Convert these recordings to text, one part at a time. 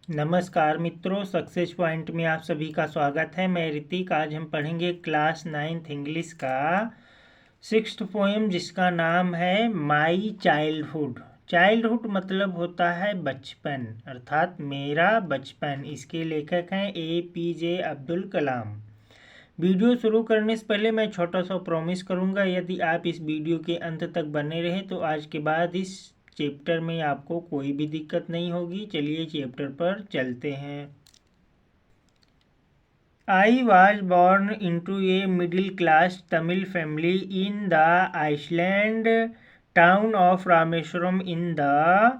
नमस्कार मित्रों, success point में आप सभी का स्वागत है। मैं ऋतिक। आज हम पढ़ेंगे क्लास 9th इंग्लिश का 6th पोएम, जिसका नाम है माई चाइल्डहुड। चाइल्डहुड मतलब होता है बचपन, अर्थात मेरा बचपन। इसके लेखक हैं APJ अब्दुल कलाम। वीडियो शुरू करने से पहले मैं छोटा सा प्रॉमिस करूंगा, यदि आप इस वीडियो के अंत तक बने रहे तो आज के बाद इस चैप्टर में आपको कोई भी दिक्कत नहीं होगी। चलिए चैप्टर पर चलते हैं। I was born into a middle class Tamil family in the Iceland town of Rameswaram in the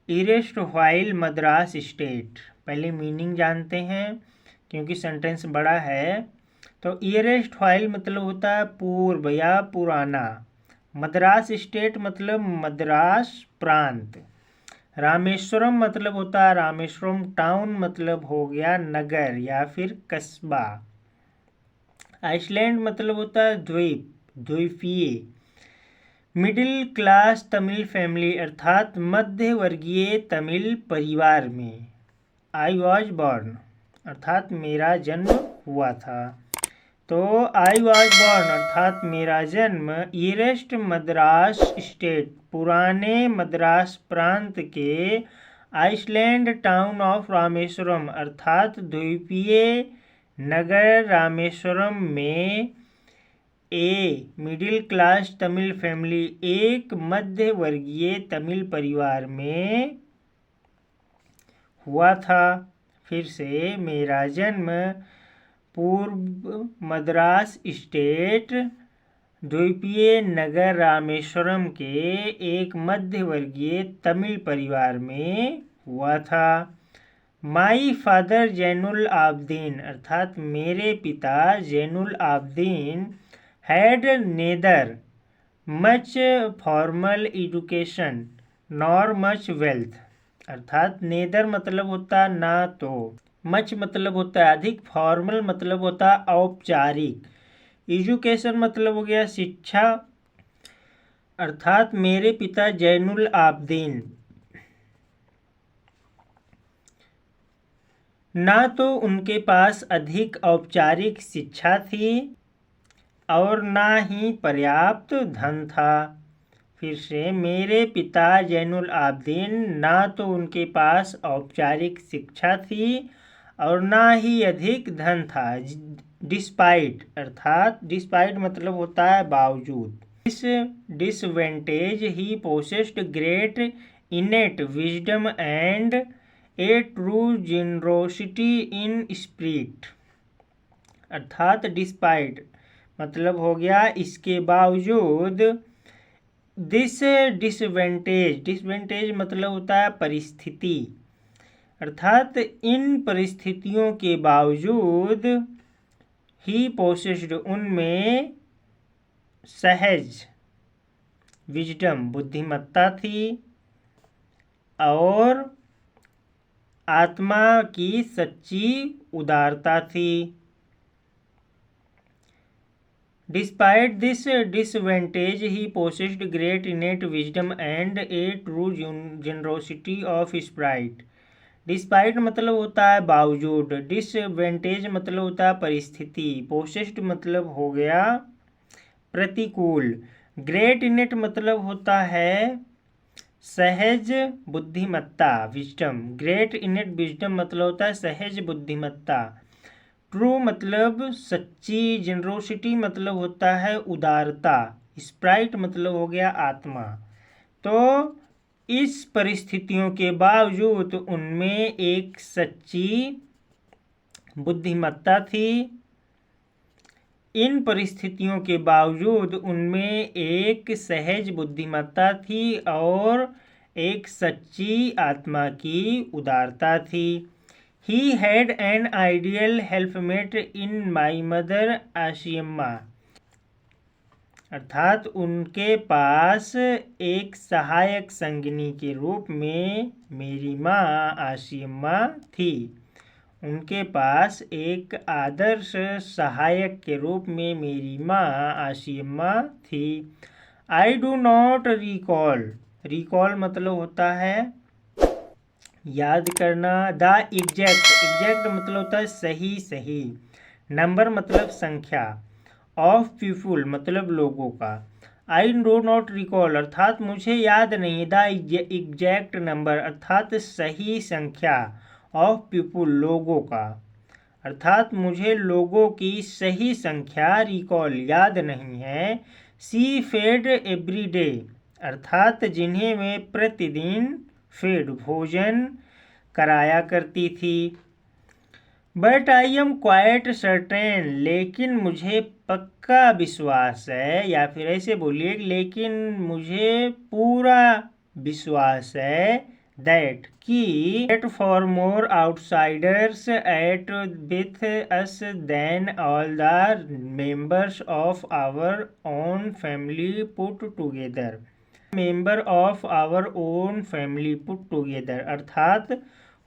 erstwhile Madras state। पहले मीनिंग जानते हैं क्योंकि सेंटेंस बड़ा है। तो erstwhile मतलब होता है पूर्व या पुराना। मद्रास स्टेट मतलब मद्रास प्रांत। रामेश्वरम मतलब होता है रामेश्वरम टाउन, मतलब हो गया नगर या फिर कस्बा। आइसलैंड मतलब होता है द्वीप, द्वीपीय। मिडिल क्लास तमिल फैमिली अर्थात मध्य वर्गीय तमिल परिवार में। आई वॉज बॉर्न अर्थात मेरा जन्म हुआ था। तो आई वॉज बॉर्न अर्थात मेरा जन्म ईस्ट मद्रास स्टेट पुराने मद्रास प्रांत के आइसलैंड टाउन ऑफ रामेश्वरम अर्थात द्वीपीय नगर रामेश्वरम में मिडिल क्लास तमिल फैमिली एक मध्य वर्गीय तमिल परिवार में हुआ था। फिर से मेरा जन्म पूर्व मद्रास स्टेट द्वीपीय नगर रामेश्वरम के एक मध्य वर्गीय तमिल परिवार में हुआ था। माई फादर जैनुल आबदीन अर्थात मेरे पिता Jainulabdeen had neither much formal education nor much wealth. अर्थात नेदर मतलब होता ना तो, मच मतलब होता है अधिक, फॉर्मल मतलब होता है औपचारिक, एजुकेशन मतलब हो गया शिक्षा। अर्थात मेरे पिता जैनुल आबदीन ना तो उनके पास अधिक औपचारिक शिक्षा थी और ना ही पर्याप्त धन था। फिर से, मेरे पिता जैनुल आबदीन ना तो उनके पास औपचारिक शिक्षा थी और ना ही अधिक धन था। डिस्पाइट अर्थात डिस्पाइट मतलब होता है बावजूद। इस disadvantage he possessed great innate wisdom and a true generosity in spirit. अर्थात डिस्पाइट मतलब हो गया इसके बावजूद। दिस डिसवेंटेज, डिसवेंटेज मतलब होता है परिस्थिति, अर्थात इन परिस्थितियों के बावजूद ही पोसेस्ड उनमें सहज विजडम बुद्धिमत्ता थी और आत्मा की सच्ची उदारता थी। Despite this disadvantage, he possessed great innate wisdom and a true generosity of spirit. Despite मतलब होता है बावजूद, disadvantage मतलब होता है परिस्थिति, possessed मतलब हो गया प्रतिकूल, great innate मतलब होता है सहज बुद्धिमत्ता विजडम। ग्रेट innate विजडम मतलब होता है सहज बुद्धिमत्ता। ट्रू मतलब सच्ची, जेनरोसिटी मतलब होता है उदारता, स्प्राइट मतलब हो गया आत्मा। तो इस परिस्थितियों के बावजूद उनमें एक सच्ची बुद्धिमत्ता थी। इन परिस्थितियों के बावजूद उनमें एक सहज बुद्धिमत्ता थी और एक सच्ची आत्मा की उदारता थी। He had an ideal helpmate in my mother Ashiyamma. अर्थात उनके पास एक सहायक संगिनी के रूप में मेरी माँ आशियम्मा थी। उनके पास एक आदर्श सहायक के रूप में मेरी माँ आशियम्मा थी। I do not recall, recall मतलब होता है याद करना। द एग्जैक्ट मतलब होता है सही सही। नंबर मतलब संख्या। ऑफ पीपुल मतलब लोगों का। आई डो नॉट रिकॉल अर्थात मुझे याद नहीं। द एग्जैक्ट नंबर अर्थात सही संख्या। ऑफ पीपुल लोगों का अर्थात मुझे लोगों की सही संख्या रिकॉल याद नहीं है। सी फेड एवरी डे अर्थात जिन्हें मैं प्रतिदिन फेड भोजन कराया करती थी। But I am quite certain लेकिन मुझे पक्का विश्वास है, या फिर ऐसे बोलिए लेकिन मुझे पूरा विश्वास है दैट कि for more outsiders ate with us than all the members of our own family put together. Member of our own family put together अर्थात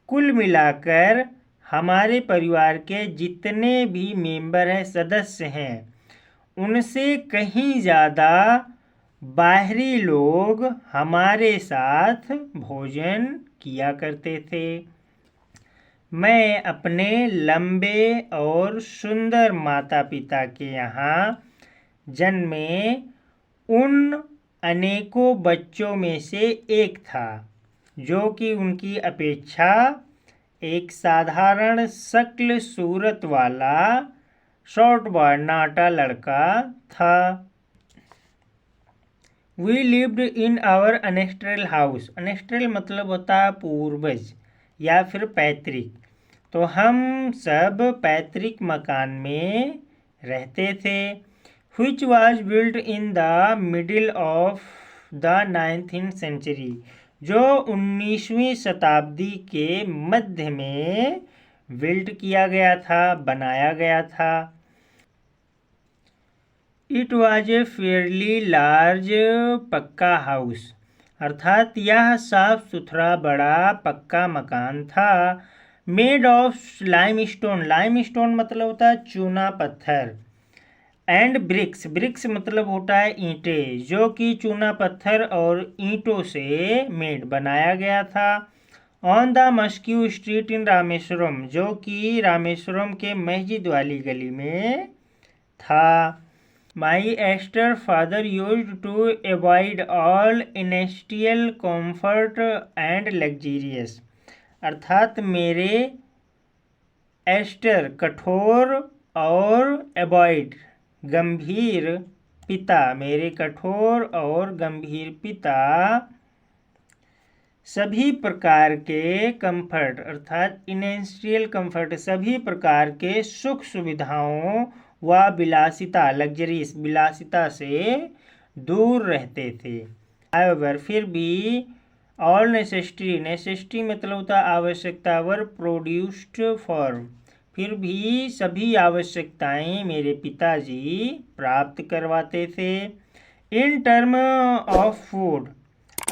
कुल मिलाकर हमारे परिवार के जितने भी मेंबर हैं सदस्य हैं उनसे कहीं ज़्यादा बाहरी लोग हमारे साथ भोजन किया करते थे। मैं अपने लंबे और सुंदर माता पिता के यहाँ जन्मे उन अनेकों बच्चों में से एक था जो कि उनकी अपेक्षा एक साधारण शक्ल सूरत वाला शॉर्ट नाटा लड़का था। We lived in our ancestral house. Ancestral मतलब होता है पूर्वज या फिर पैतृक। तो हम सब पैतृक मकान में रहते थे। which was built in the middle of the 19th century जो 19वीं शताब्दी के मध्य में बिल्ड किया गया था, बनाया गया था। It was a fairly large पक्का हाउस अर्थात यह साफ सुथरा बड़ा पक्का मकान था। मेड ऑफ लाइमस्टोन मतलब होता है चूना पत्थर। एंड ब्रिक्स मतलब होता है ईंटें, जो कि चूना पत्थर और ईंटों से मेड बनाया गया था। On the mosque street in Rameswaram जो कि रामेश्वरम के मस्जिद वाली गली में था। My austere father used to avoid all industrial comfort and luxurious अर्थात मेरे एस्टर कठोर और अवॉइड गंभीर पिता, मेरे कठोर और गंभीर पिता सभी प्रकार के कंफर्ट अर्थात इंडस्ट्रियल कंफर्ट सभी प्रकार के सुख सुविधाओं व विलासिता लग्जरीज विलासिता से दूर रहते थे। हाउएवर फिर भी ऑल नेसेसिटी मतलब होता आवश्यकता वर प्रोड्यूस्ड फॉर फिर भी सभी आवश्यकताएं मेरे पिताजी प्राप्त करवाते थे। इन टर्म ऑफ फूड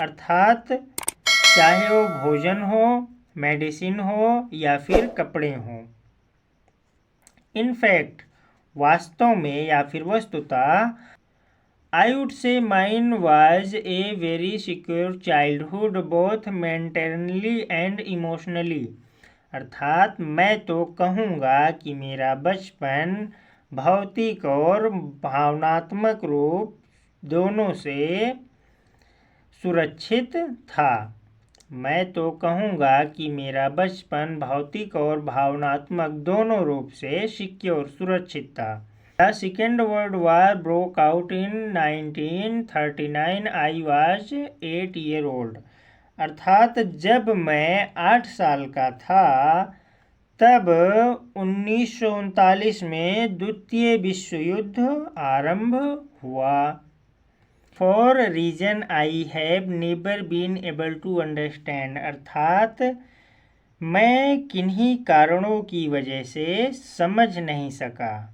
अर्थात चाहे वो भोजन हो, मेडिसिन हो या फिर कपड़े हों। इनफैक्ट वास्तव में या फिर वस्तुतः I would say mine was a very secure childhood both mentally and emotionally अर्थात मैं तो कहूँगा कि मेरा बचपन भौतिक और भावनात्मक रूप दोनों से सुरक्षित था। मैं तो कहूँगा कि मेरा बचपन भौतिक और भावनात्मक दोनों रूप से सिक्योर सुरक्षित था। The second world war broke out in 1939 I was 8 year old अर्थात जब मैं 8 साल का था तब 1939 में द्वितीय विश्व युद्ध आरंभ हुआ। For reason I have never been able to understand अर्थात मैं किन्हीं कारणों की वजह से समझ नहीं सका।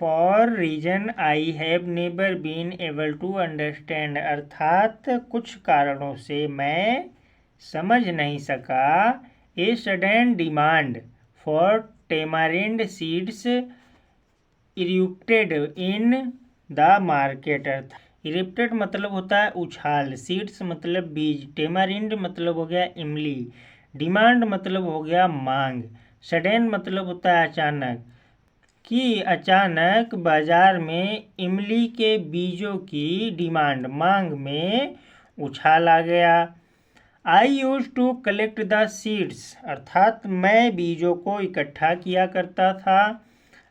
For reason I have never been able to understand अर्थात कुछ कारणों से मैं समझ नहीं सका। A sudden demand for tamarind seeds erupted in the market. Erupted मतलब होता है उछाल, सीड्स मतलब बीज, टेमारिंड मतलब हो गया इमली, डिमांड मतलब हो गया मांग, सडन मतलब होता है अचानक, कि अचानक बाजार में इमली के बीजों की डिमांड मांग में उछाल आ गया। I use to collect the seeds, अर्थात मैं बीजों को इकट्ठा किया करता था,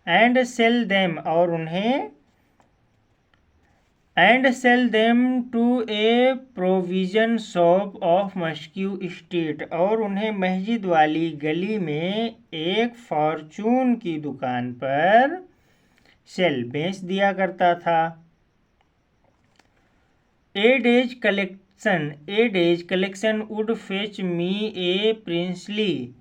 एंड सेल देम, और उन्हें to a provision shop of mosque street, और उन्हें मस्जिद वाली गली में एक फॉर्चून की दुकान पर सेल बेच दिया करता था। A day's collection would fetch me a princely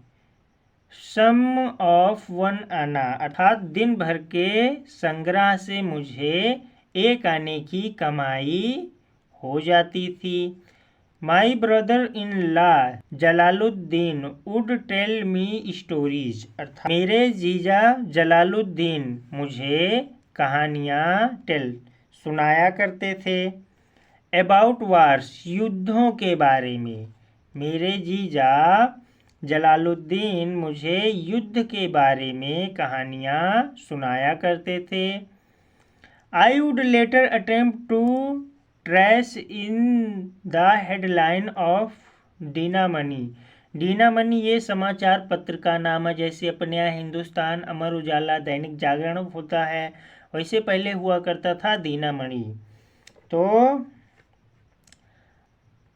sum of 1 anna, अर्थात दिन भर के संग्रह से मुझे 1 आने की कमाई हो जाती थी। My brother in law Jalaluddin would tell me stories, अर्थात मेरे जीजा जलालुद्दीन मुझे कहानियाँ सुनाया करते थे। अबाउट वार्स, युद्धों के बारे में, मेरे जीजा जलालुद्दीन मुझे युद्ध के बारे में कहानियाँ सुनाया करते थे। I would later attempt to trace in the headline of Dinamani. Dinamani ये समाचार पत्र का नाम है, जैसे अपने यहाँ हिंदुस्तान, अमर उजाला, दैनिक जागरण होता है, वैसे पहले हुआ करता था दीनामणि। तो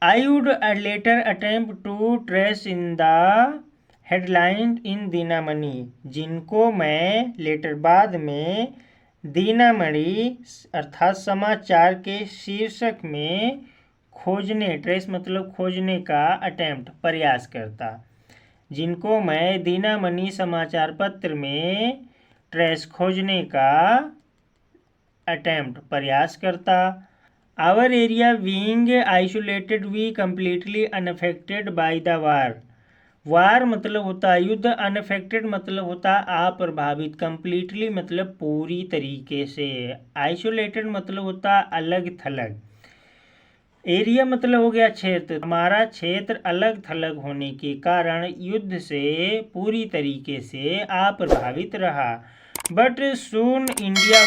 I would later attempt to trace in the headline in Dinamani, जिनको मैं लेटर बाद में दीनामणि अर्थात समाचार के शीर्षक में खोजने, ट्रेस मतलब खोजने का अटेम्प्ट प्रयास करता, जिनको मैं दीनामणि समाचार पत्र में ट्रेस खोजने का अटेम्प्ट प्रयास करता। Our area being isolated we completely unaffected by the war. War मतलब होता है युद्ध, अनअफेक्टेड मतलब होता है अप्रभावित, कंप्लीटली मतलब पूरी तरीके से, आइसोलेटेड मतलब होता है अलग थलग, एरिया मतलब हो गया क्षेत्र, हमारा क्षेत्र अलग थलग होने के कारण युद्ध से पूरी तरीके से अप्रभावित रहा। But soon India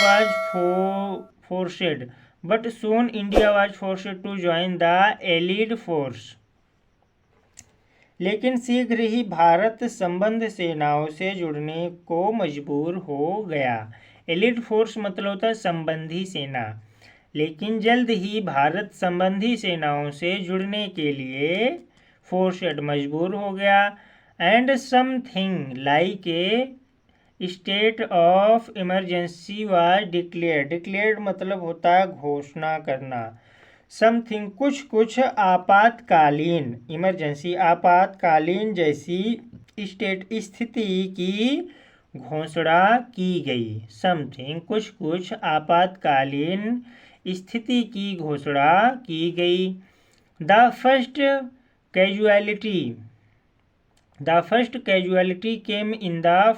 was forced to join the allied force, लेकिन शीघ्र ही भारत संबंध सेनाओं से जुड़ने को मजबूर हो गया। एलिड फोर्स मतलब होता है संबंधी सेना, लेकिन जल्द ही भारत संबंधी सेनाओं से जुड़ने के लिए फोर्सेड मजबूर हो गया। And something like a state of emergency was declared मतलब होता है घोषणा करना, समथिंग कुछ आपातकालीन, इमरजेंसी आपातकालीन जैसी स्टेट स्थिति की घोषणा की गई, समथिंग कुछ आपातकालीन स्थिति की घोषणा की गई। The first casualty came in the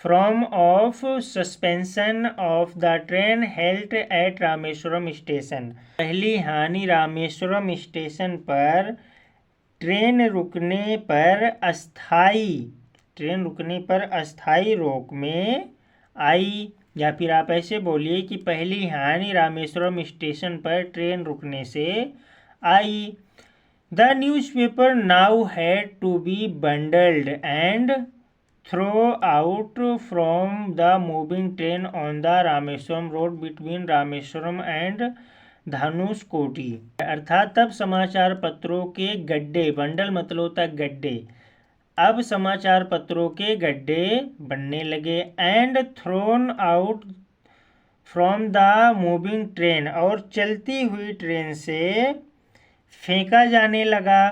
form of suspension of the train halt at Rameswaram station. पहली हानि रामेश्वरम स्टेशन पर ट्रेन रुकने पर अस्थाई रोक में आई, या फिर आप ऐसे बोलिए कि पहली हानि रामेश्वरम स्टेशन पर ट्रेन रुकने से आई। The newspaper now had to be bundled and throw out from the moving train on the Rameswaram road between Rameswaram and Dhanushkodi, अर्थात तब समाचार पत्रों के गड्ढे, बंडल मतलब होता है गड्ढे, अब समाचार पत्रों के गड्ढे बनने लगे। And thrown out from the moving train, और चलती हुई ट्रेन से फेंका जाने लगा।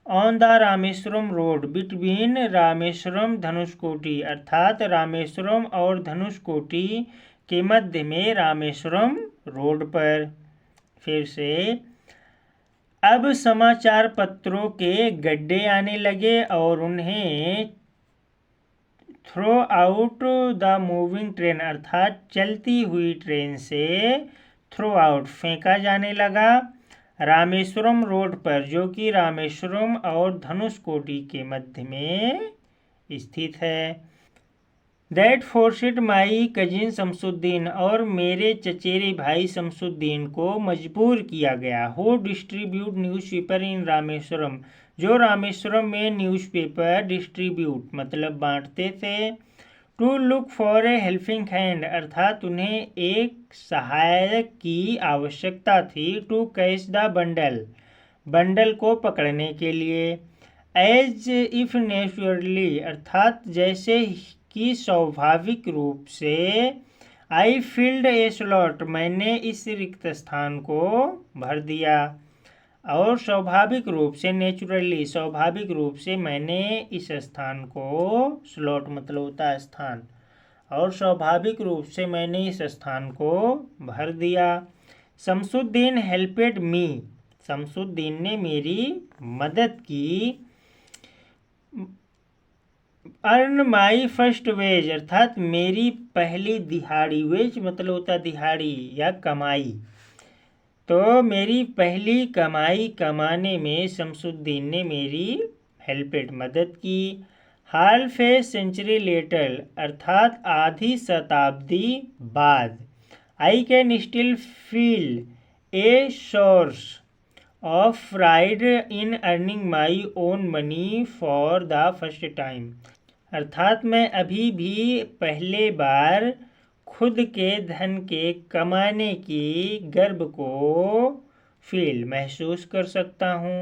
On the Rameswaram road between Rameswaram Dhanushkodi, अर्थात रामेश्वरम और धनुषकोटी के मध्य में रामेश्वरम रोड पर। फिर से अब समाचार पत्रों के गड्ढे आने लगे और उन्हें throw out the moving train अर्थात चलती हुई ट्रेन से थ्रो आउट फेंका जाने लगा रामेश्वरम रोड पर, जो कि रामेश्वरम और धनुषकोडी के मध्य में स्थित है। That forced my cousin Shamsuddin और मेरे चचेरे भाई शमसुद्दीन को मजबूर किया गया। Who distribute newspaper in Rameswaram, जो रामेश्वरम में न्यूज़पेपर डिस्ट्रीब्यूट मतलब बांटते थे। To look for a helping hand अर्थात उन्हें एक सहायक की आवश्यकता थी। To catch the bundle, bundle को पकड़ने के लिए। एज इफ नेचुरली अर्थात जैसे कि स्वाभाविक रूप से। आई फिल्ड ए स्लॉट, मैंने इस रिक्त स्थान को भर दिया। और स्वाभाविक रूप से, नेचुरली स्वाभाविक रूप से मैंने इस स्थान को, स्लॉट मतलब होता है स्थान, और स्वाभाविक रूप से मैंने इस स्थान को भर दिया। शमसुद्दीन हेल्पेड मी, शमसुद्दीन ने मेरी मदद की। अर्न माई फर्स्ट वेज अर्थात मेरी पहली दिहाड़ी, वेज मतलब होता है दिहाड़ी या कमाई। तो मेरी पहली कमाई कमाने में शमसुद्दीन ने मेरी हेल्पेड मदद की। हाल्फ ए सेंचुरी लेटर अर्थात आधी शताब्दी बाद। I can still feel a source of pride in earning my own money for the first time अर्थात मैं अभी भी पहले बार खुद के धन के कमाने की गर्व को महसूस कर सकता हूँ।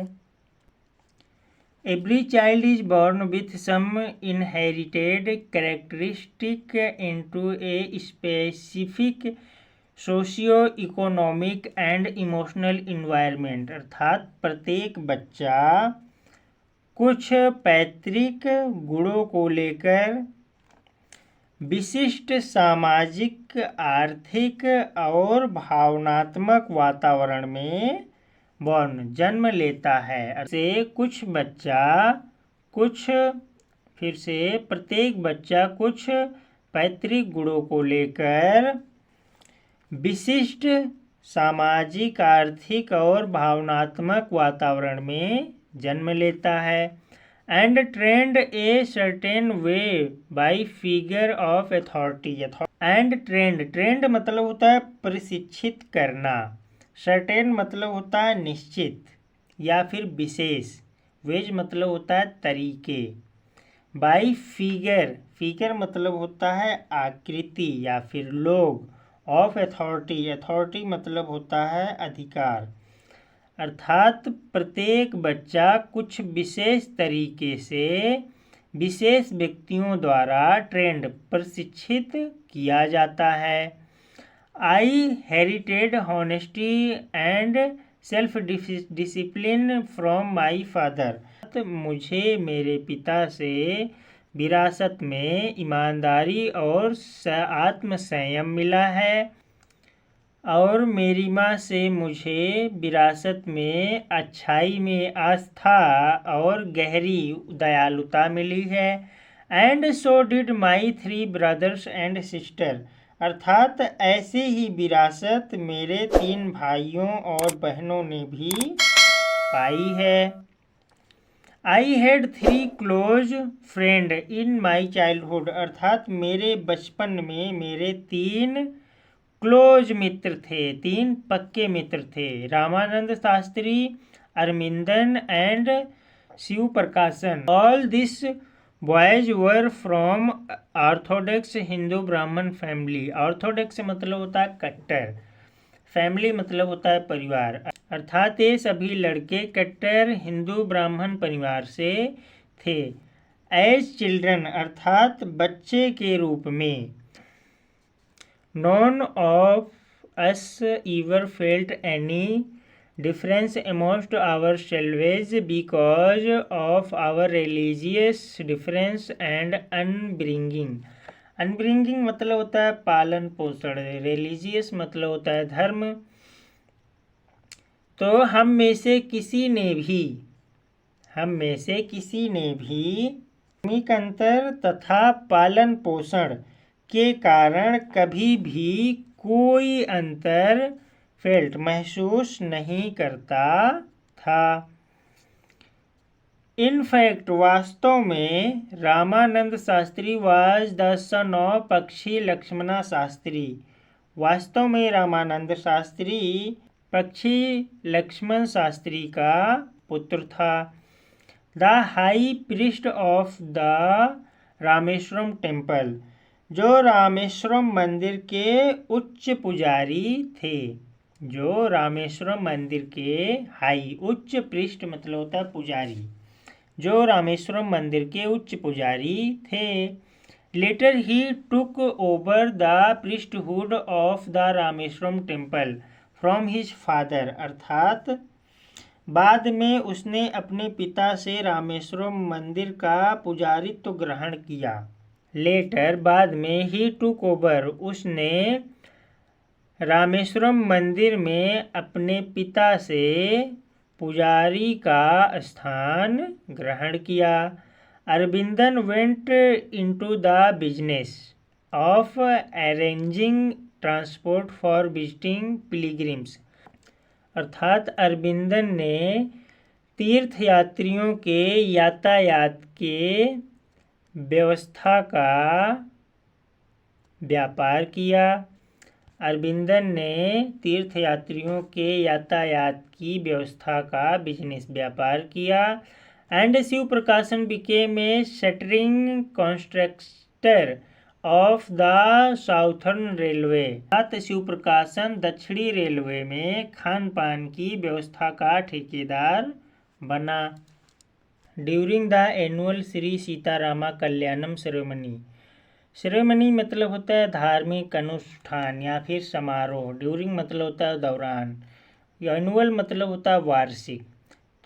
Every child is born with some inherited characteristic into a specific socio economic and emotional environment अर्थात प्रत्येक बच्चा कुछ पैतृक गुणों को लेकर विशिष्ट सामाजिक, आर्थिक और भावनात्मक वातावरण में जन्म लेता है। प्रत्येक बच्चा कुछ पैतृक गुणों को लेकर विशिष्ट सामाजिक, आर्थिक और भावनात्मक वातावरण में जन्म लेता है। And trend a certain way by figure of authority. And trend मतलब होता है प्रशिक्षित करना, सर्टेन मतलब होता है निश्चित या फिर विशेष, वेज मतलब होता है तरीके, बाई फिगर मतलब होता है आकृति या फिर लोग, ऑफ अथॉरिटी मतलब होता है अधिकार। अर्थात प्रत्येक बच्चा कुछ विशेष तरीके से विशेष व्यक्तियों द्वारा ट्रेंड प्रशिक्षित किया जाता है। I inherited honesty and self discipline from my father. मुझे मेरे पिता से विरासत में ईमानदारी और आत्मसंयम मिला है और मेरी माँ से मुझे विरासत में अच्छाई में आस्था और गहरी दयालुता मिली है। And so did my 3 brothers and sister अर्थात ऐसे ही विरासत मेरे 3 भाइयों और बहनों ने भी पाई है। I had 3 close friend in my childhood अर्थात मेरे बचपन में मेरे 3 क्लोज मित्र थे, 3 पक्के मित्र थे। रामानंद शास्त्री, अरविंदन एंड शिव प्रकाशन। All this boys were from Orthodox Hindu ब्राह्मण फैमिली। ऑर्थोडॉक्स मतलब होता है कट्टर, फैमिली मतलब होता है परिवार, अर्थात ये सभी लड़के कट्टर हिंदू ब्राह्मण परिवार से थे। एज चिल्ड्रन अर्थात बच्चे के रूप में। None of us ever felt any difference amongst ourselves because of our religious difference and upbringing। upbringing मतलब होता है पालन पोषण, religious मतलब होता है धर्म। तो हम में से किसी ने भी धार्मिक अंतर तथा पालन पोषण के कारण कभी भी कोई अंतर फेल्ट महसूस नहीं करता था। इनफैक्ट वास्तव में Ramanand Shastri was the son of पक्षी लक्ष्मणा शास्त्री। वास्तव में रामानंद शास्त्री पक्षी लक्ष्मण शास्त्री का पुत्र था। The high priest of the Rameswaram temple, जो रामेश्वरम मंदिर के उच्च पुजारी थे। जो रामेश्वरम मंदिर के हाई उच्च प्रीस्ट मतलब होता है पुजारी, जो रामेश्वरम मंदिर के उच्च पुजारी थे। Later he took over the priesthood of the Rameswaram temple from his father, अर्थात बाद में उसने अपने पिता से रामेश्वरम मंदिर का पुजारित्व ग्रहण किया। लेटर बाद में ही टुक ओवर, उसने रामेश्वरम मंदिर में अपने पिता से पुजारी का स्थान ग्रहण किया। Aravindan went into the business of arranging transport for visiting pilgrims, अर्थात अरविंदन ने तीर्थयात्रियों के यातायात के व्यवस्था का व्यापार किया। अरविंदन ने तीर्थयात्रियों के यातायात की व्यवस्था का बिजनेस व्यापार किया। And Shiv Prakashan became a shuttering contractor of the southern railway, Shiv Prakashan दक्षिणी रेलवे में खान पान की व्यवस्था का ठेकेदार बना। During the annual Shri Sitarama Kalyanam ceremony, ceremony मतलब होता है धार्मिक अनुष्ठान या फिर समारोह। ड्यूरिंग मतलब होता है दौरान, एनुअल मतलब होता है वार्षिक।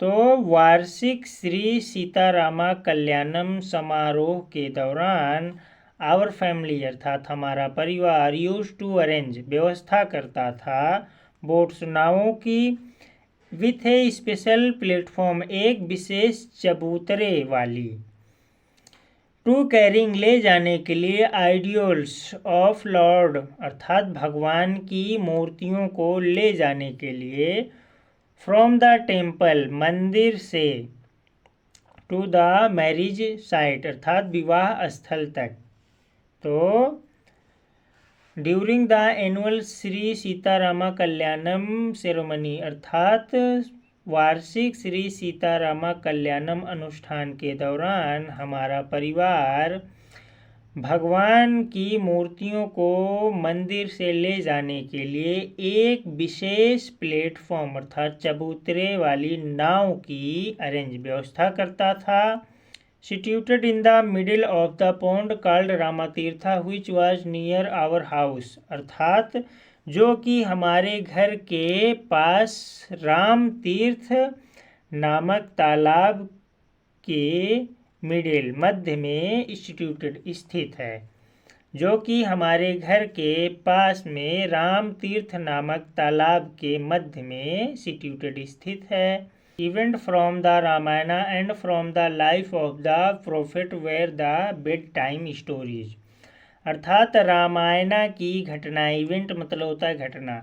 तो वार्षिक श्री सीतारामा कल्याणम समारोह के दौरान आवर फैमिली अर्थात हमारा परिवार यूज टू अरेंज व्यवस्था करता था बोट्स नावों की, विथ ए स्पेशल प्लेटफॉर्म एक विशेष चबूतरे वाली, टू कैरिंग ले जाने के लिए आइडियल्स ऑफ लॉर्ड अर्थात भगवान की मूर्तियों को ले जाने के लिए, फ्रॉम द टेम्पल मंदिर से, टू द मैरिज साइट अर्थात विवाह स्थल तक। तो during the annual Shri Sitarama Kalyanam ceremony अर्थात वार्षिक श्री सीतारामा कल्याणम अनुष्ठान के दौरान हमारा परिवार भगवान की मूर्तियों को मंदिर से ले जाने के लिए एक विशेष प्लेटफॉर्म अर्थात चबूतरे वाली नाव की अरेंज व्यवस्था करता था। Situated in the middle of the pond called Ramatirtha which was near our house, अर्थात जो कि हमारे घर के पास राम तीर्थ नामक तालाब के मिडिल मध्य में इंस्टीट्यूटेड स्थित है, जो कि हमारे घर के पास में राम तीर्थ नामक तालाब के मध्य में सिट्यूटेड स्थित है। Event from the Ramayana and from the life of the prophet were the bedtime stories, अर्थात रामायण की घटनाएं, इवेंट मतलब होता है घटना,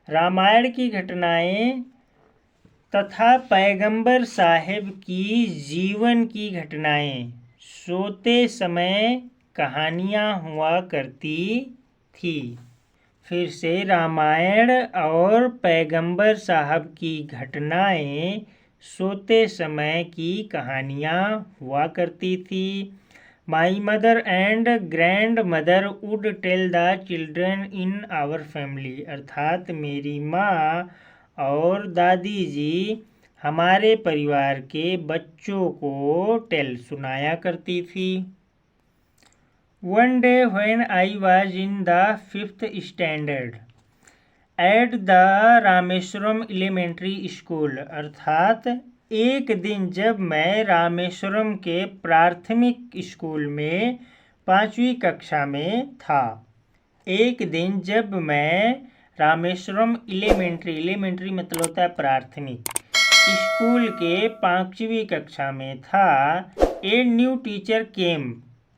रामायण की घटनाएं तथा पैगंबर साहिब की जीवन की घटनाएं सोते समय कहानियाँ हुआ करती थी। फिर से रामायण और पैगंबर साहब की घटनाएं सोते समय की कहानियाँ हुआ करती थी। My mother and grandmother would tell the children in our family, अर्थात मेरी माँ और दादी जी हमारे परिवार के बच्चों को टेल सुनाया करती थी। One day when I was in the 5th standard at the Rameswaram elementary school, अर्थात एक दिन जब मैं रामेश्वरम के प्राथमिक स्कूल में 5वीं कक्षा में था। एक दिन जब मैं रामेश्वरम एलिमेंट्री मतलब होता है प्राथमिक स्कूल के 5वीं कक्षा में था, a new teacher came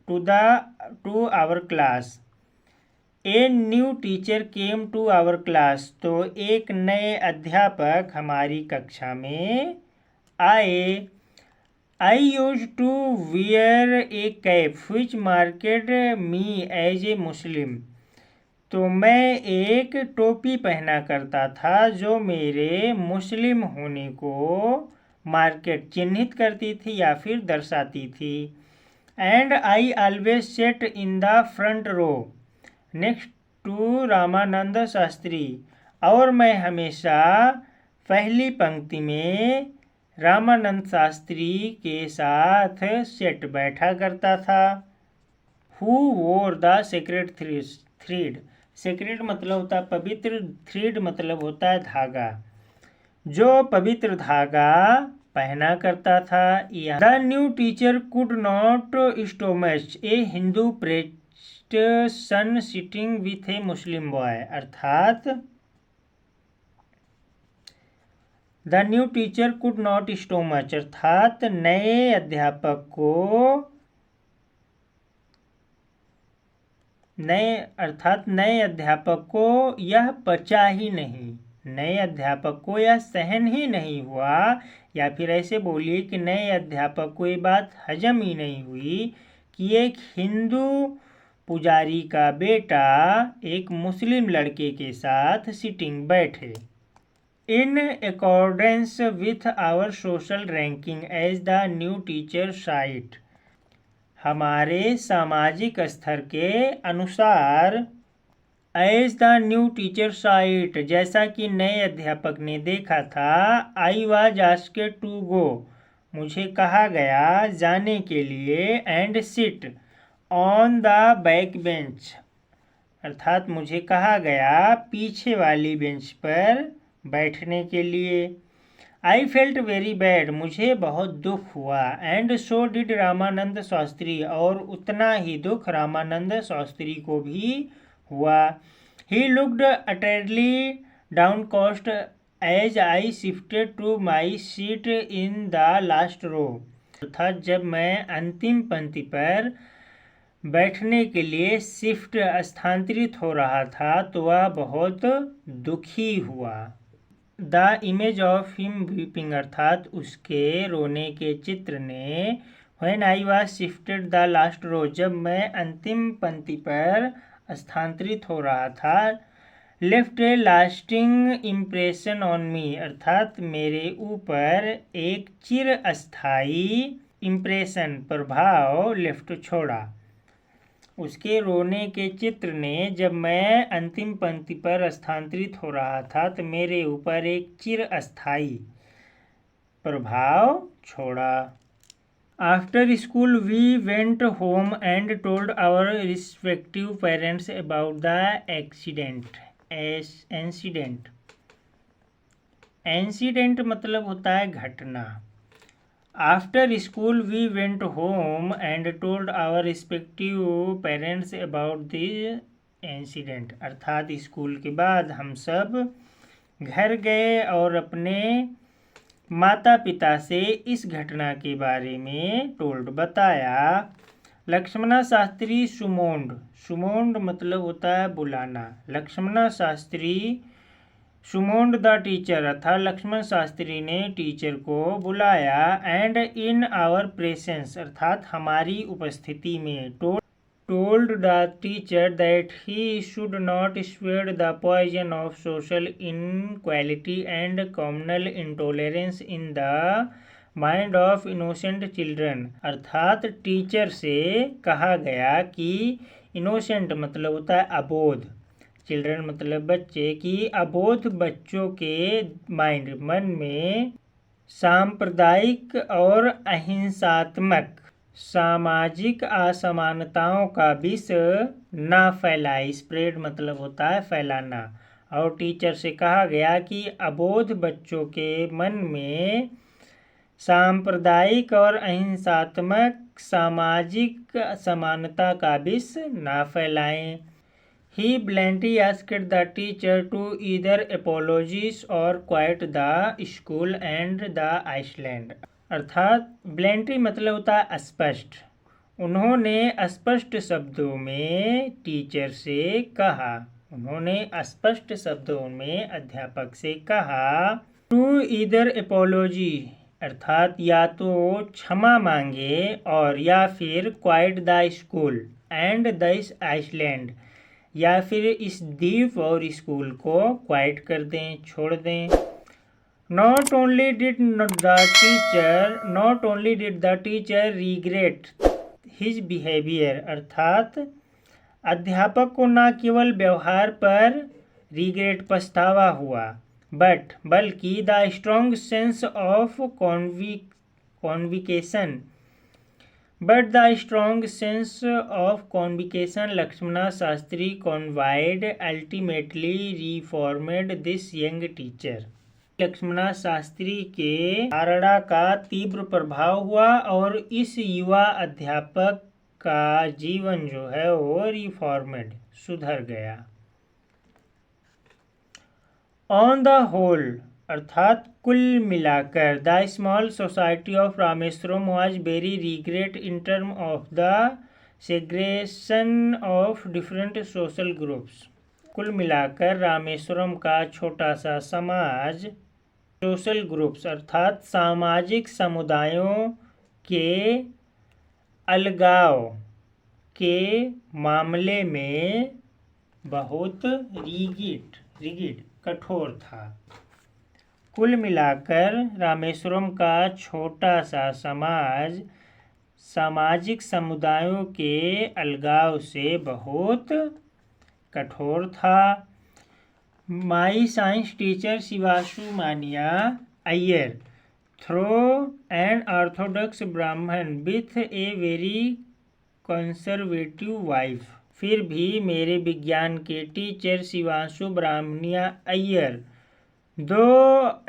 to our class. A new teacher came to our class, तो एक नए अध्यापक हमारी कक्षा में आए। I use to wear a cap which marked me as a Muslim, तो मैं एक टोपी पहना करता था जो मेरे मुस्लिम होने को मार्केट चिन्हित करती थी या फिर दर्शाती थी। And I always sat in the front row next to Ramanand Shastri, और मैं हमेशा पहली पंक्ति में रामानंद शास्त्री के साथ सेट बैठा करता था। हु वोर द सेक्रेट थ्रेड, सेक्रेट मतलब होता है पवित्र, थ्रेड मतलब होता है धागा, जो पवित्र धागा पहना करता था। The new teacher could not stomach a Hindu priest son sitting with a Muslim boy, अर्थात the new teacher could not stomach अर्थात नए अध्यापक को यह पचा ही नहीं, नए अध्यापक को यह सहन ही नहीं हुआ, या फिर ऐसे बोलिए कि नए अध्यापक को ये बात हजम ही नहीं हुई कि एक हिंदू पुजारी का बेटा एक मुस्लिम लड़के के साथ सिटिंग बैठे। In accordance with our social ranking as the new teacher sight, हमारे सामाजिक स्तर के अनुसार as the new teacher sight, जैसा कि नए अध्यापक ने देखा था। I was asked to go, मुझे कहा गया जाने के लिए। And sit on the back bench, अर्थात मुझे कहा गया पीछे वाली बेंच पर बैठने के लिए। आई फेल्ट वेरी बैड, मुझे बहुत दुख हुआ। And so did Ramanand Shastri, और उतना ही दुख रामानंद शास्त्री को भी हुआ। He looked utterly downcast as I shifted to my seat in the last row, अर्थात जब मैं अंतिम पंक्ति पर बैठने के लिए शिफ्ट स्थानांतरित हो रहा था तो वह बहुत दुखी हुआ। The image of him weeping, अर्थात उसके रोने के चित्र ने when I was shifted the last row, जब मैं अंतिम पंक्ति पर स्थानांतरित हो रहा था। Left a lasting impression on me, अर्थात मेरे ऊपर एक चिरस्थायी इम्प्रेशन प्रभाव लेफ्ट छोड़ा। उसके रोने के चित्र ने जब मैं अंतिम पंक्ति पर स्थानांतरित हो रहा था तो मेरे ऊपर एक चिरस्थायी प्रभाव छोड़ा। After school we went home and told our respective parents about the incident मतलब होता है घटना। After school we went home and told our respective parents about the incident, अर्थात स्कूल के बाद हम सब घर गए और अपने माता पिता से इस घटना के बारे में टोल्ड बताया। लक्ष्मणा शास्त्री सुमोंड मतलब होता है बुलाना। लक्ष्मणा शास्त्री सुमोंड द टीचर, अर्थात लक्ष्मण शास्त्री ने टीचर को बुलाया। एंड इन आवर प्रेजेंस, अर्थात हमारी उपस्थिति में told the teacher that he should not spread the poison of social inequality and communal intolerance in the mind of innocent children, अर्थात टीचर से कहा गया कि इनोसेंट मतलब होता है अबोध, चिल्ड्रन मतलब बच्चे, की अबोध बच्चों के मन में सांप्रदायिक और अहिंसात्मक सामाजिक असमानताओं का विष ना फैलाए। स्प्रेड मतलब होता है फैलाना। और टीचर से कहा गया कि अबोध बच्चों के मन में सांप्रदायिक और अहिंसात्मक सामाजिक असमानता का विष ना फैलाएं। He bluntly asked the teacher to either apologize or quit the school and the island, अर्थात ब्लेंटली मतलब होता है स्पष्ट। उन्होंने स्पष्ट शब्दों में टीचर से कहा, उन्होंने स्पष्ट शब्दों में अध्यापक से कहा, टू ईदर एपोलॉजी अर्थात या तो क्षमा मांगे और या फिर quit the school and the island, या फिर इस द्वीप और स्कूल को क्वाइट कर दें, छोड़ दें। Not only did the teacher regret his behavior अर्थात अध्यापक को न केवल व्यवहार पर रिग्रेट पछतावा हुआ, बल्कि the strong sense of conviction Lakshmana Shastri conveyed ultimately reformed this young teacher. Lakshmana Shastri के धारणा का तीव्र प्रभाव हुआ और इस युवा अध्यापक का जीवन जो है वो रिफॉर्मेड सुधर गया। ऑन द होल अर्थात कुल मिलाकर the small society of Rameswaram was very regret in term of the segregation of different social groups. कुल मिलाकर रामेश्वरम का छोटा सा समाज सोशल ग्रुप्स अर्थात सामाजिक समुदायों के अलगाव के मामले में बहुत रिगिड कठोर था। कुल मिलाकर रामेश्वरम का छोटा सा समाज सामाजिक समुदायों के अलगाव से बहुत कठोर था। माई साइंस टीचर शिवाशु मानिया अय्यर थ्रो एन ऑर्थोडॉक्स ब्राह्मण with a very conservative wife. फिर भी मेरे विज्ञान के टीचर शिवाशु ब्राह्मणिया अय्यर दो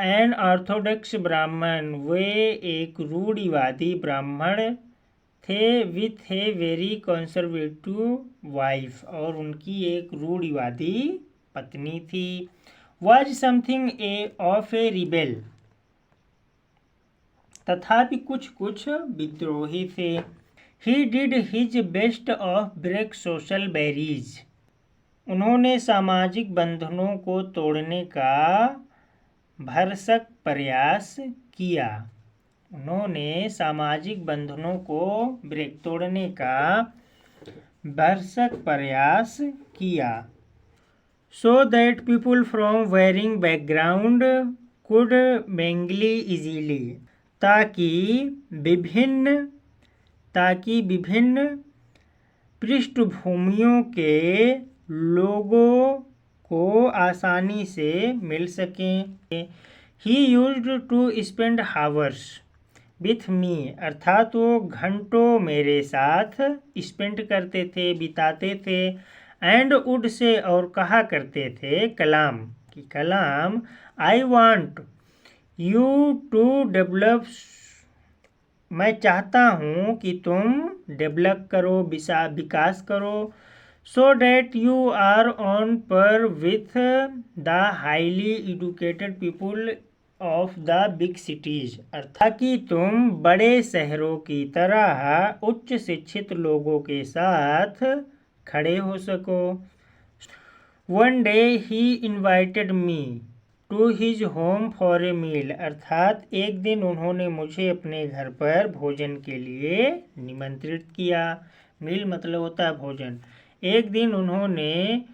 एन ऑर्थोडॉक्स ब्राह्मण, वे एक रूढ़िवादी ब्राह्मण थे, with a very conservative wife और उनकी एक रूढ़िवादी पत्नी थी। Was something of a rebel तथापि कुछ विद्रोही थे। He did his best of break social barriers उन्होंने सामाजिक बंधनों को तोड़ने का भरसक प्रयास किया। उन्होंने सामाजिक बंधनों को तोड़ने का भरसक प्रयास किया। So that people from varying background could mingle easily ताकि विभिन्न पृष्ठभूमियों के लोगों को आसानी से मिल सकें। He used to spend hours with me अर्थात वो घंटों मेरे साथ स्पेंड करते थे, बिताते थे। एंड वुड से और कहा करते थे Kalam I want you to develop मैं चाहता हूँ कि तुम डेवलप करो, विकास करो। So that you are on par with the highly educated people of the big cities अर्थात कि तुम बड़े शहरों की तरह उच्च शिक्षित लोगों के साथ खड़े हो सको। One day he invited me to his home for a meal अर्थात एक दिन उन्होंने मुझे अपने घर पर भोजन के लिए निमंत्रित किया। मील मतलब होता है भोजन। एक दिन उन्होंने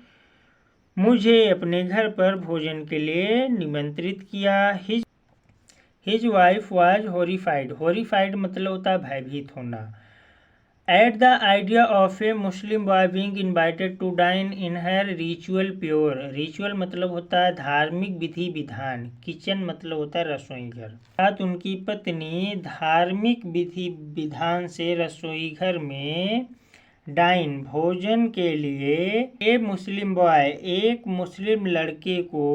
मुझे अपने घर पर भोजन के लिए निमंत्रित किया। हिज वाइफ वाज हॉरिफाइड मतलब होता है भयभीत होना। At the idea of a Muslim boy being invited to dine in her ritual pure ritual मतलब होता है धार्मिक विधि विधान। किचन मतलब होता है रसोई घर अर्थात उनकी पत्नी धार्मिक विधि विधान से रसोई घर में डाइन भोजन के लिए ए मुस्लिम बॉय एक मुस्लिम लड़के को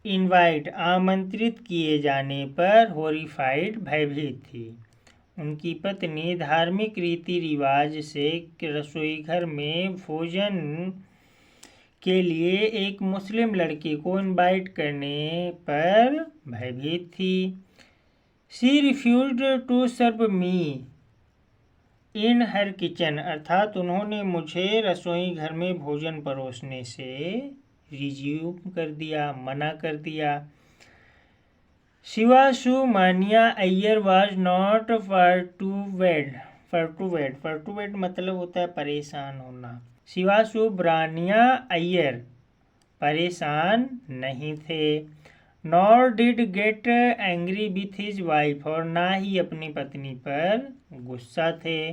इनवाइट आमंत्रित किए जाने पर हॉरिफाइड भयभीत थी। उनकी पत्नी धार्मिक रीति रिवाज से रसोई घर में भोजन के लिए एक मुस्लिम लड़के को इनवाइट करने पर भयभीत थी। She refused to serve me in her kitchen, अर्थात उन्होंने मुझे रसोई घर में भोजन परोसने से रिज्यूम कर दिया, मना कर दिया। शिवासु मानिया अय्यर वाज नॉट फर्टुवेड मतलब होता है परेशान होना। शिवासु ब्रानिया अय्यर परेशान नहीं थे। Nor did get angry with his wife, और ना ही अपनी पत्नी पर गुस्सा थे।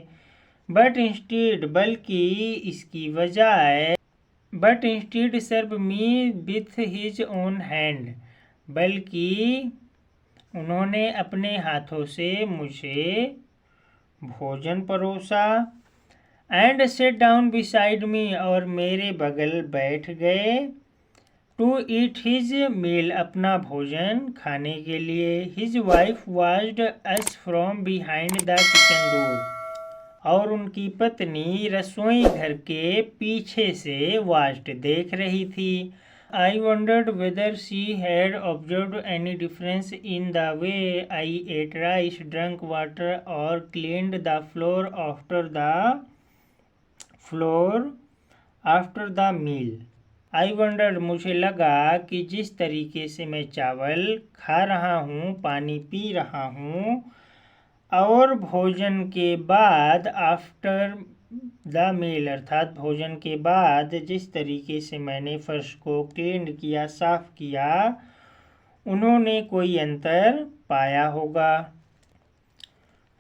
बट इंस्टीड बल्कि इसकी बजाय, but instead serve me with his own hand, बल्कि उन्होंने अपने हाथों से मुझे भोजन परोसा। And sat down beside me, और मेरे बगल बैठ गए। टू ईट हिज मील, अपना भोजन खाने के लिए। His wife watched us from behind the kitchen door, और उनकी पत्नी रसोई घर के पीछे से वाच्ड देख रही थी। I wondered whether she had observed any difference in the way I ate rice, drank water, or cleaned the floor after the meal. I wondered, मुझे लगा कि जिस तरीके से मैं चावल खा रहा हूँ, पानी पी रहा हूँ, और भोजन के बाद आफ्टर द मील अर्थात भोजन के बाद जिस तरीके से मैंने फर्श को क्लीन किया, साफ किया, उन्होंने कोई अंतर पाया होगा।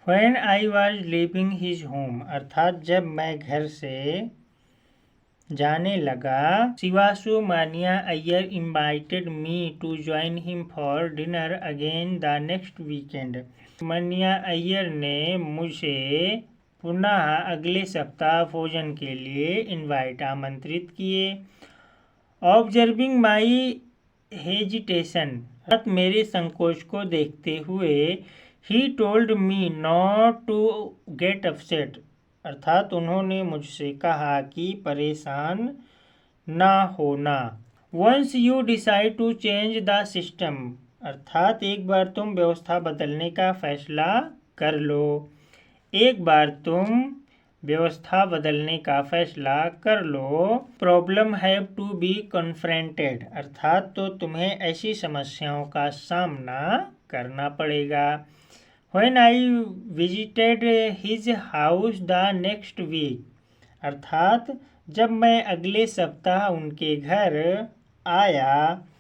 When I was leaving his home, अर्थात जब मैं घर से जाने लगा। Sivasubramania Iyer invited me to join him for dinner again the next weekend. Mania Iyer ने मुझे पुनः अगले सप्ताह भोजन के लिए इनवाइट आमंत्रित किए। ऑब्जर्विंग माई हेजिटेशन, मेरे संकोच को देखते हुए, he told me not to get upset, अर्थात उन्होंने मुझसे कहा कि परेशान ना होना। Once you decide to change the system, अर्थात एक बार तुम व्यवस्था बदलने का फैसला कर लो। एक बार तुम व्यवस्था बदलने का फैसला कर लो। Problem have to be confronted, अर्थात तो तुम्हें ऐसी समस्याओं का सामना करना पड़ेगा। When I visited his house the next week, अर्थात जब मैं अगले सप्ताह उनके घर आया।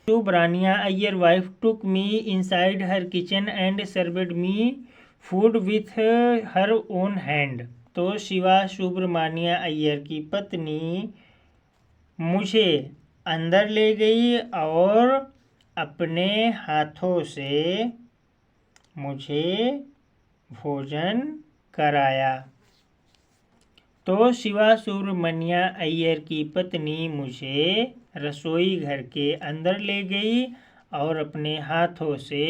Subramania Iyer wife took me inside her kitchen and served me food with her own hand, तो शिवा सुब्रमण्या अय्यर की पत्नी मुझे अंदर ले गई और अपने हाथों से मुझे भोजन कराया। तो शिवा सुब्रमण्या अय्यर की पत्नी मुझे रसोई घर के अंदर ले गई और अपने हाथों से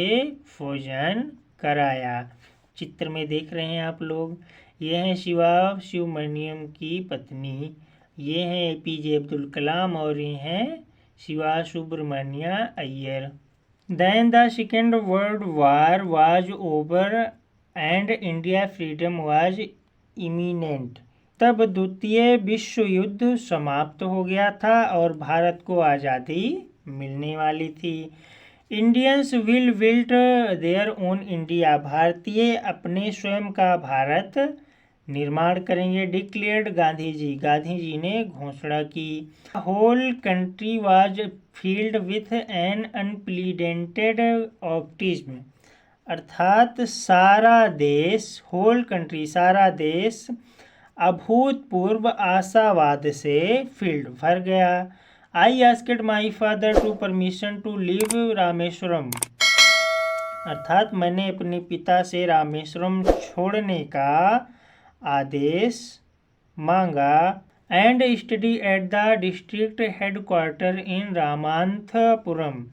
भोजन कराया। चित्र में देख रहे हैं आप लोग, ये हैं शिवा सुब्रमण्यम की पत्नी, ये हैं APJ अब्दुल कलाम और ये हैं Shiva Subramanya Iyer. Then the Second World War was over and India freedom was imminent. तब द्वितीय विश्व युद्ध समाप्त हो गया था और भारत को आज़ादी मिलने वाली थी। Indians will build their own India, भारतीय अपने स्वयं का भारत निर्माण करेंगे। डिक्लेयर्ड गांधी जी ने घोषणा की। Whole country was filled with an unprecedented optimism, अर्थात सारा देश, होल कंट्री सारा देश अभूतपूर्व आशावाद से फील्ड भर गया। I asked my father to permission to leave Rameswaram, अर्थात मैंने अपने पिता से रामेश्वरम छोड़ने का आदेश मांगा। And study at the district headquarters in Ramanathapuram,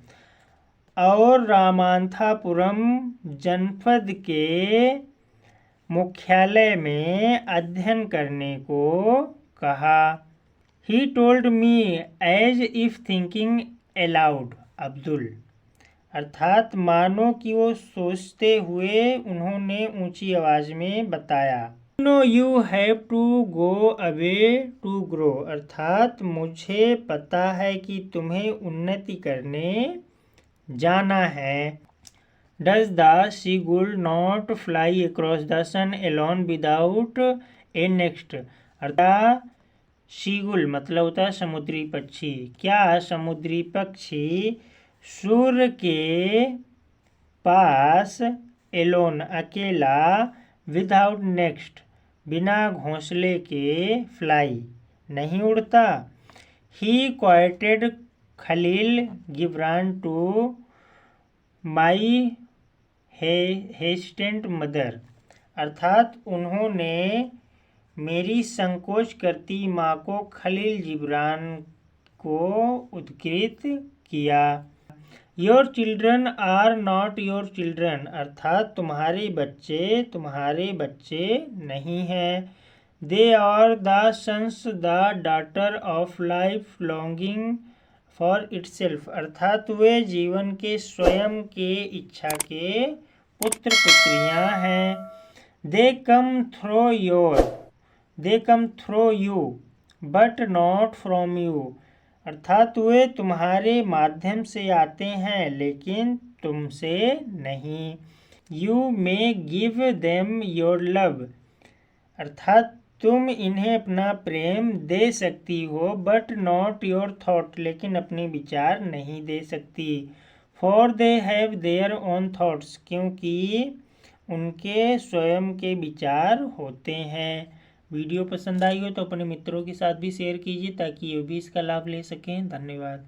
और रामांथपुरम जनपद के मुख्यालय में अध्ययन करने को कहा। He told me as if thinking aloud Abdul, अर्थात मानो कि वो सोचते हुए उन्होंने ऊंची आवाज में बताया। Know you have to go away to grow, अर्थात मुझे पता है कि तुम्हें उन्नति करने जाना है। Does the seagull not fly across the sun alone without a nest, अर्थात सीगुल मतलब होता है समुद्री पक्षी। क्या समुद्री पक्षी सूर्य के पास एलोन अकेला, विदाउट नेक्स्ट बिना घोंसले के, फ्लाई नहीं उड़ता। ही क्वाइटेड खलील गिब्रान टू माई हेस्टेंट मदर, अर्थात उन्होंने मेरी संकोच करती माँ को खलील जिब्रान को उद्धृत किया। Your children are not your children, अर्थात तुम्हारे बच्चे नहीं हैं। They are the sons the daughter of life longing for itself, अर्थात वे जीवन के स्वयं के इच्छा के पुत्र पुत्रियां हैं। They come through you but not from you, अर्थात वे तुम्हारे माध्यम से आते हैं लेकिन तुमसे नहीं। You may give them your love, अर्थात तुम इन्हें अपना प्रेम दे सकती हो, बट नॉट योर थॉट, लेकिन अपने विचार नहीं दे सकती। For they have their own thoughts, क्योंकि उनके स्वयं के विचार होते हैं। वीडियो पसंद आई हो तो अपने मित्रों के साथ भी शेयर कीजिए ताकि ये भी इसका लाभ ले सकें। धन्यवाद।